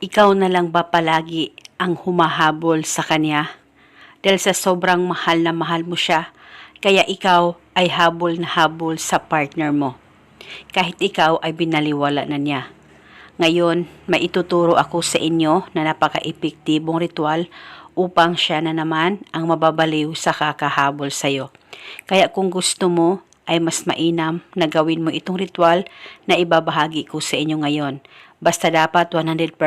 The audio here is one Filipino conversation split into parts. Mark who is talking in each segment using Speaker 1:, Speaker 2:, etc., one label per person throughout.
Speaker 1: Ikaw na lang ba palagi ang humahabol sa kanya? Dahil sa sobrang mahal na mahal mo siya, kaya ikaw ay habol na habol sa partner mo. Kahit ikaw ay binaliwala na niya. Ngayon, maituturo ako sa inyo na napaka-epektibong ritual upang siya na naman ang mababaliw sa kakahabol sa iyo. Kaya kung gusto mo, ay mas mainam na gawin mo itong ritual na ibabahagi ko sa inyo ngayon. Basta dapat 100%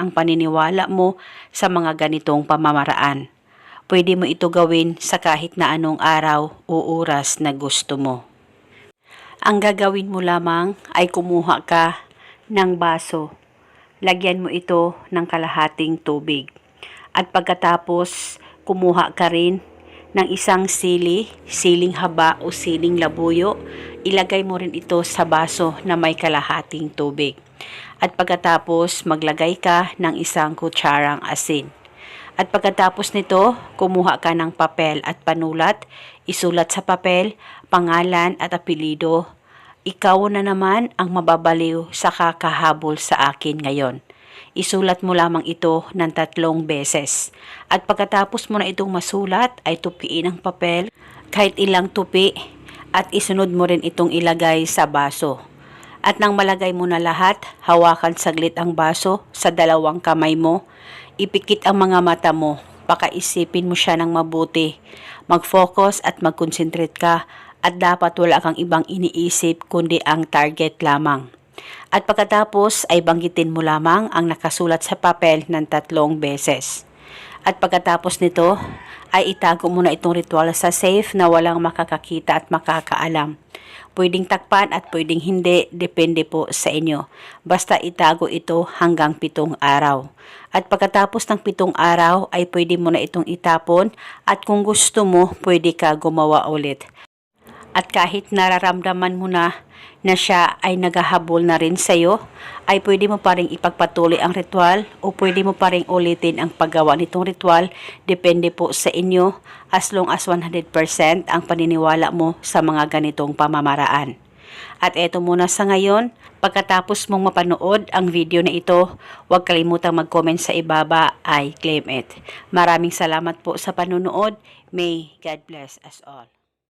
Speaker 1: ang paniniwala mo sa mga ganitong pamamaraan. Pwede mo ito gawin sa kahit na anong araw o oras na gusto mo. Ang gagawin mo lamang ay kumuha ka ng baso. Lagyan mo ito ng kalahating tubig. At pagkatapos, kumuha ka rin ng isang siling haba o siling labuyo. Ilagay mo rin ito sa baso na may kalahating tubig. At pagkatapos, maglagay ka ng isang kutsarang asin. At pagkatapos nito, kumuha ka ng papel at panulat. Isulat sa papel, pangalan at apelido. Ikaw na naman ang mababaliw sa kakahabol sa akin ngayon. Isulat mo lamang ito ng 3 beses. At pagkatapos mo na itong masulat, ay tupiin ang papel kahit ilang tupi at isunod mo rin itong ilagay sa baso. At nang malagay mo na lahat, hawakan saglit ang baso sa 2 kamay mo. Ipikit ang mga mata mo. Pakaisipin mo siya ng mabuti. Mag-focus at mag-concentrate ka. At dapat wala kang ibang iniisip kundi ang target lamang. At pagkatapos ay banggitin mo lamang ang nakasulat sa papel ng 3 beses. At pagkatapos nito ay itago mo na itong ritual sa safe na walang makakakita at makakaalam. Pwedeng takpan at pwedeng hindi, depende po sa inyo. Basta itago ito hanggang 7 araw. At pagkatapos ng 7 araw ay pwede mo na itong itapon at kung gusto mo, pwede ka gumawa ulit. At kahit nararamdaman mo na siya ay naghahabol na rin sa iyo, ay pwede mo pa rin ipagpatuloy ang ritual o pwede mo pa rin ulitin ang paggawa nitong ritual. Depende po sa inyo as long as 100% ang paniniwala mo sa mga ganitong pamamaraan. At eto muna sa ngayon, pagkatapos mong mapanood ang video na ito, huwag kalimutang mag-comment sa ibaba, I claim it. Maraming salamat po sa panonood. May God bless us all.